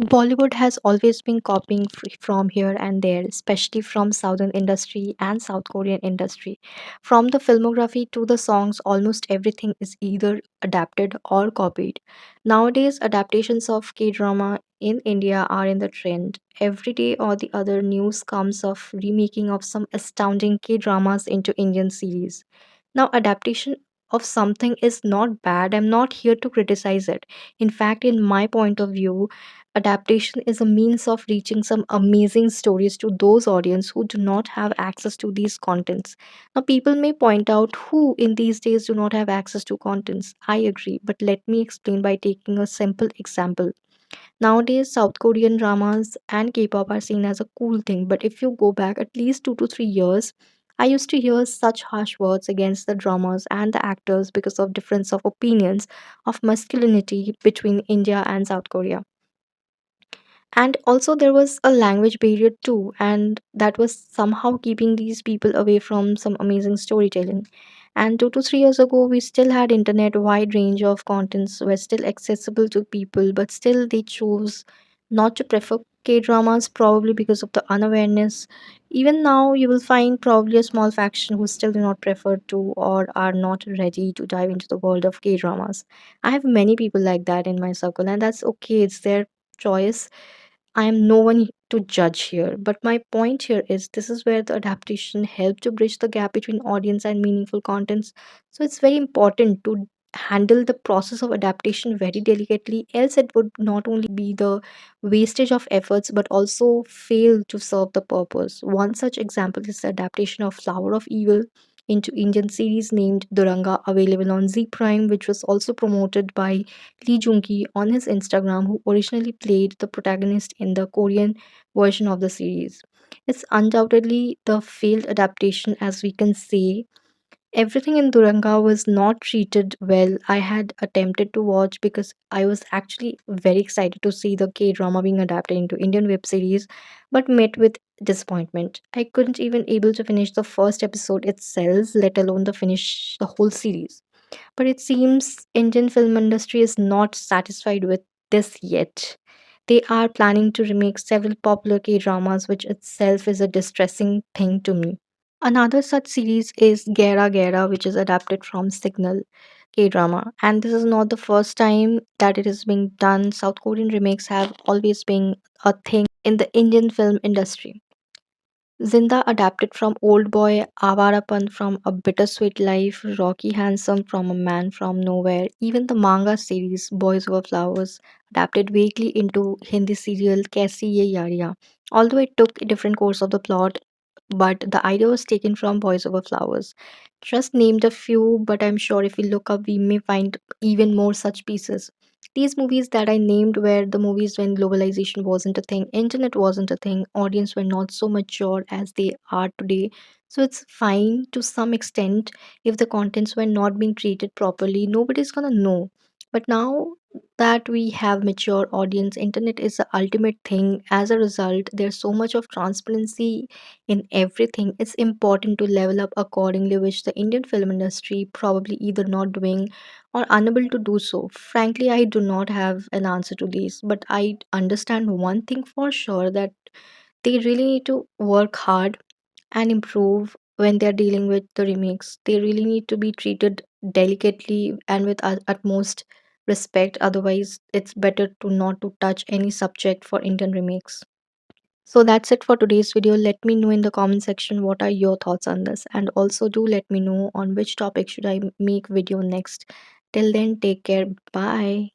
Bollywood has always been copying from here and there, especially from Southern industry and South Korean industry. From the filmography to the songs, almost everything is either adapted or copied. Nowadays, adaptations of K drama in India are in the trend. Every day or the other, news comes of remaking of some astounding K dramas into Indian series. Now, adaptation of something is not bad. I'm not here to criticize it. In fact, in my point of view, adaptation is a means of reaching some amazing stories to those audience who do not have access to these contents. Now, people may point out who in these days do not have access to contents. I agree, but let me explain by taking a simple example. Nowadays, South Korean dramas and K-pop are seen as a cool thing, but if you go back at least 2 to 3 years, I used to hear such harsh words against the dramas and the actors because of difference of opinions of masculinity between India and South Korea. And also there was a language barrier too, and that was somehow keeping these people away from some amazing storytelling. And 2 to 3 years ago, we still had internet, wide range of contents were still accessible to people, but still they chose not to prefer K dramas, probably because of the unawareness. Even now you will find probably a small faction who still do not prefer to or are not ready to dive into the world of K dramas. I have many people like that in my circle, and that's okay, it's their choice. I am no one to judge here, but my point here is this is where the adaptation helped to bridge the gap between audience and meaningful contents. So it's very important to handle the process of adaptation very delicately, else it would not only be the wastage of efforts but also fail to serve the purpose. One such example is the adaptation of Flower of Evil into Indian series named Duranga, available on Z Prime, which was also promoted by Lee Jung-ki on his Instagram, who originally played the protagonist in the Korean version of the series. It's undoubtedly the failed adaptation, as we can say. Everything in Duranga was not treated well. I had attempted to watch because I was actually very excited to see the K drama being adapted into Indian web series, but met with disappointment. I couldn't even able to finish the first episode itself, let alone the finish the whole series. But it seems Indian film industry is not satisfied with this yet. They are planning to remake several popular K-dramas, which itself is a distressing thing to me. Another such series is Gera Gera, which is adapted from Signal K-drama. And this is not the first time that it is being done. South Korean remakes have always been a thing in the Indian film industry. Zinda adapted from Old Boy, Avarapan from A Bittersweet Life, Rocky Handsome from A Man from Nowhere. Even the manga series Boys Over Flowers adapted vaguely into Hindi serial Kaisi Ye Yariyan. Although it took a different course of the plot, but the idea was taken from Boys Over Flowers. Just named a few, but I'm sure if we look up, we may find even more such pieces. These movies that I named were the movies when globalization wasn't a thing, internet wasn't a thing, audience were not so mature as they are today. So it's fine to some extent if the contents were not being treated properly. Nobody's gonna know. But now that we have mature audience, internet is the ultimate thing. As a result, there's so much of transparency in everything. It's important to level up accordingly, which the Indian film industry probably either not doing or unable to do so. Frankly, I do not have an answer to these, but I understand one thing for sure, that they really need to work hard and improve when they're dealing with the remakes. They really need to be treated delicately and with utmost respect. Otherwise, it's better to not to touch any subject for Indian remakes. So that's it for today's video. Let me know in the comment section what are your thoughts on this, and also do let me know on which topic should I make video next. Till then, take care. Bye.